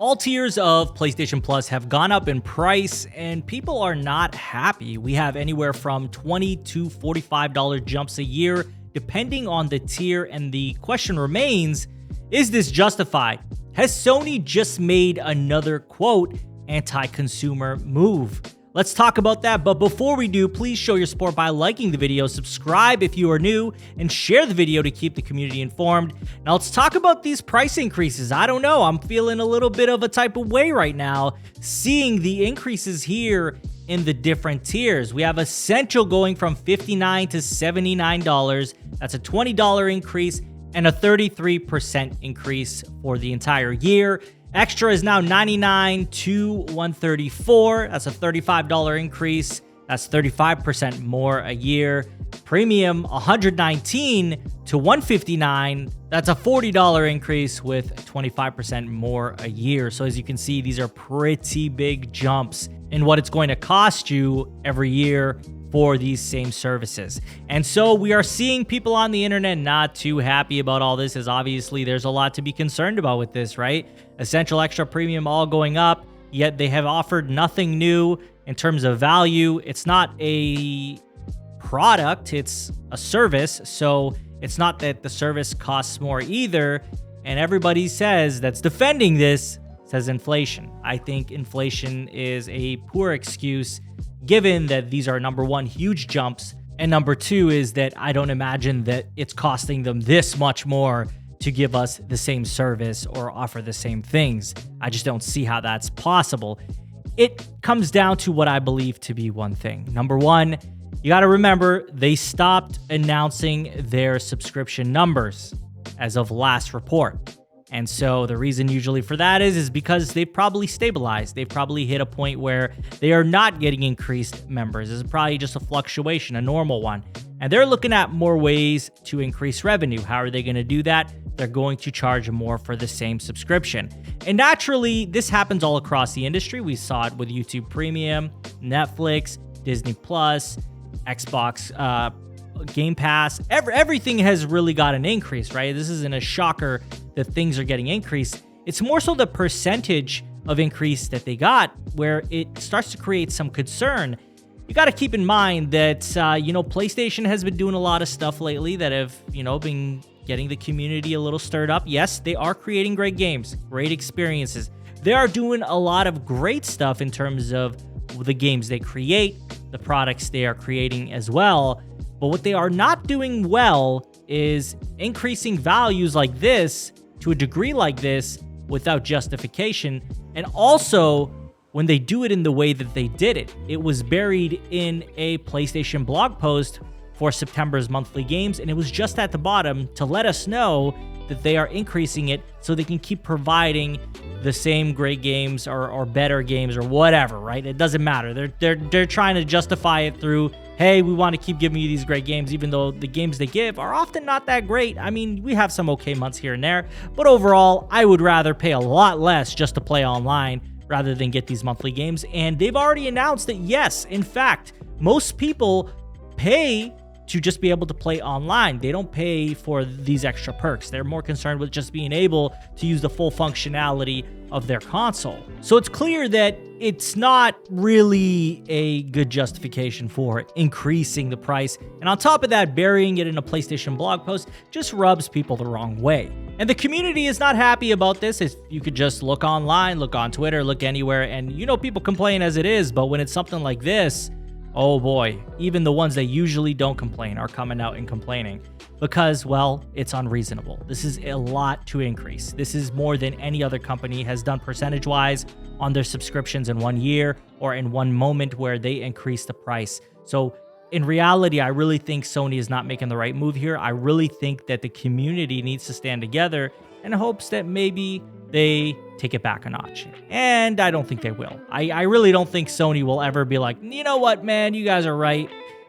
All tiers of PlayStation Plus have gone up in price and people are not happy. We have anywhere from $20 to $45 jumps a year depending on the tier, and the question remains, is this justified? Has Sony just made another, quote, anti-consumer move? Let's talk about that, but before we do, please show your support by liking the video, subscribe if you are new, and share the video to keep the community informed. Now let's talk about these price increases. I don't know, I'm feeling a little bit of a type of way right now, seeing the increases here in the different tiers. We have Essential going from $59 to $79. That's a $20 increase and a 33% increase for the entire year. Extra is now $99 to $134. That's a $35 increase. That's 35% more a year. Premium, $119 to $159. That's a $40 increase with 25% more a year. So as you can see, these are pretty big jumps in what it's going to cost you every year for these same services. And so we are seeing people on the internet not too happy about all this, as obviously there's a lot to be concerned about with this, right? Essential, Extra, Premium all going up, yet they have offered nothing new in terms of value. It's not a product, it's a service, so it's not that the service costs more either. And everybody says that's defending this says inflation. I think inflation is a poor excuse, given that these are, number one, huge jumps, and number two is that I don't imagine that it's costing them this much more to give us the same service or offer the same things. I just don't see how that's possible. It comes down to what I believe to be one thing. Number one, you got to remember they stopped announcing their subscription numbers as of last report. And so the reason usually for that is because they've probably stabilized. They've probably hit a point where they are not getting increased members. It's probably just a fluctuation, a normal one. And they're looking at more ways to increase revenue. How are they going to do that? They're going to charge more for the same subscription. And naturally, this happens all across the industry. We saw it with YouTube Premium, Netflix, Disney Plus, Xbox Game Pass. Everything has really got an increase, right? This isn't a shocker that things are getting increased. It's more so the percentage of increase that they got where it starts to create some concern. You got to keep in mind that, PlayStation has been doing a lot of stuff lately that have, been getting the community a little stirred up. Yes, they are creating great games, great experiences. They are doing a lot of great stuff in terms of the games they create, the products they are creating as well. But what they are not doing well is increasing values like this to a degree like this without justification. And also, when they do it in the way that they did it, it was buried in a PlayStation blog post for September's monthly games, and it was just at the bottom to let us know that they are increasing it so they can keep providing the same great games or better games or whatever, right? It doesn't matter. They're trying to justify it through, hey, we want to keep giving you these great games, even though the games they give are often not that great. I mean, we have some okay months here and there, but overall, I would rather pay a lot less just to play online rather than get these monthly games. And they've already announced that, yes, in fact, most people pay to just be able to play online. They don't pay for these extra perks. They're more concerned with just being able to use the full functionality of their console. So it's clear that it's not really a good justification for increasing the price. And on top of that, burying it in a PlayStation blog post just rubs people the wrong way. And the community is not happy about this. If you could just look online, look on Twitter, look anywhere, and people complain as it is, but when it's something like this, oh boy, even the ones that usually don't complain are coming out and complaining because, well, it's unreasonable. This is a lot to increase. This is more than any other company has done percentage-wise on their subscriptions in 1 year or in one moment where they increase the price. So in reality, I really think Sony is not making the right move here. I really think that the community needs to stand together in hopes that maybe they take it back a notch. And I don't think they will. I really don't think Sony will ever be like, you know what, man, you guys are right.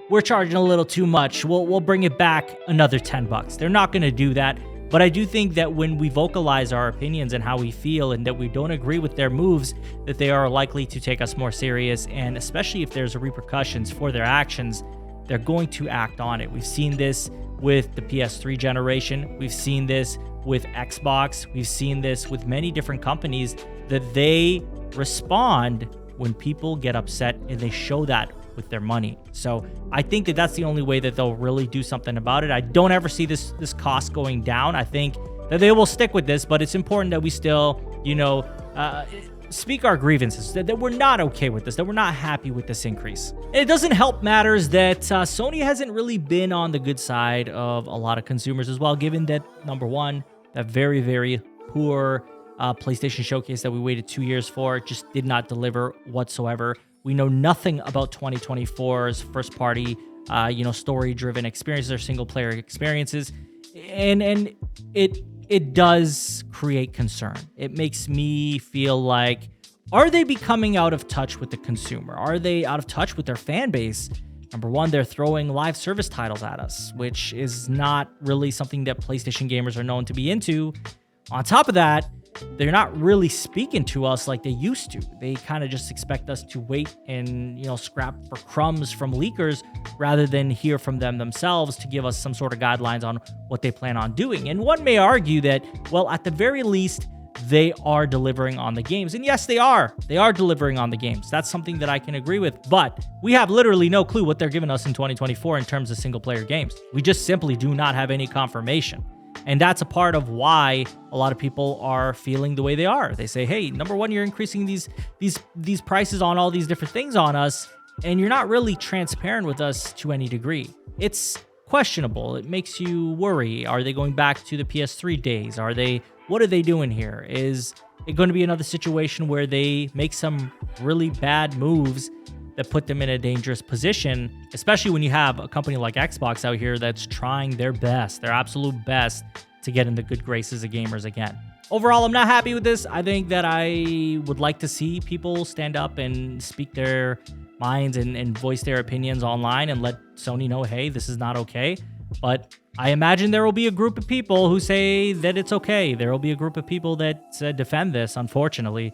We're charging a little too much. We'll bring it back another $10. They're not going to do that. But I do think that when we vocalize our opinions and how we feel and that we don't agree with their moves, that they are likely to take us more serious. And especially if there's repercussions for their actions, they're going to act on it. We've seen this with the PS3 generation. We've seen this with Xbox. We've seen this with many different companies that they respond when people get upset, and they show that with their money. So I think that that's the only way that they'll really do something about it. I don't ever see this cost going down. I think that they will stick with this, but it's important that we still, speak our grievances, that we're not okay with this, that we're not happy with this increase. And it doesn't help matters that Sony hasn't really been on the good side of a lot of consumers as well, given that, number one, that very, very poor PlayStation Showcase that we waited 2 years for just did not deliver whatsoever. We know nothing about 2024's first-party, story-driven experiences or single-player experiences, and it does create concern. It makes me feel like, are they becoming out of touch with the consumer? Are they out of touch with their fan base? Number one, they're throwing live service titles at us, which is not really something that PlayStation gamers are known to be into. On top of that, they're not really speaking to us like they used to. They kind of just expect us to wait and, scrap for crumbs from leakers rather than hear from them themselves to give us some sort of guidelines on what they plan on doing. And one may argue that, well, at the very least, they are delivering on the games. And yes, they are. They are delivering on the games. That's something that I can agree with. But we have literally no clue what they're giving us in 2024 in terms of single-player games. We just simply do not have any confirmation. And that's a part of why a lot of people are feeling the way they are. They say, hey, number one, you're increasing these prices on all these different things on us, and you're not really transparent with us to any degree. It's questionable. It makes you worry. Are they going back to the PS3 days? What are they doing here? Is it going to be another situation where they make some really bad moves that put them in a dangerous position, especially when you have a company like Xbox out here that's trying their best, their absolute best, to get in the good graces of gamers again. Overall, I'm not happy with this. I think that I would like to see people stand up and speak their minds and voice their opinions online and let Sony know, hey, this is not okay. But I imagine there will be a group of people who say that it's okay. There will be a group of people that defend this, unfortunately.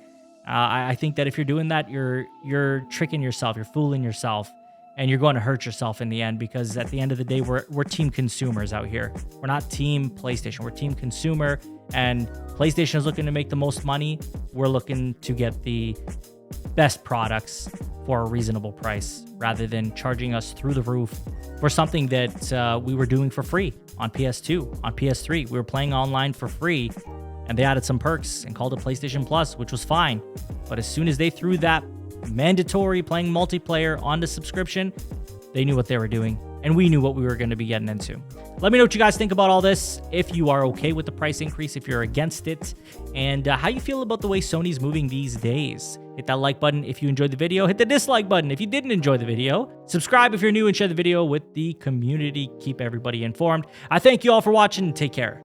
I think that if you're doing that, you're tricking yourself, you're fooling yourself, and you're going to hurt yourself in the end, because at the end of the day, we're team consumers out here. We're not team PlayStation. We're team consumer, and PlayStation is looking to make the most money. We're looking to get the best products for a reasonable price rather than charging us through the roof for something that we were doing for free on PS2, on PS3. We were playing online for free, and they added some perks and called it PlayStation Plus, which was fine. But as soon as they threw that mandatory playing multiplayer on the subscription, they knew what they were doing, and we knew what we were going to be getting into. Let me know what you guys think about all this, if you are okay with the price increase, if you're against it, and how you feel about the way Sony's moving these days. Hit that like button if you enjoyed the video. Hit the dislike button if you didn't enjoy the video. Subscribe if you're new, and share the video with the community. Keep everybody informed. I thank you all for watching, and take care.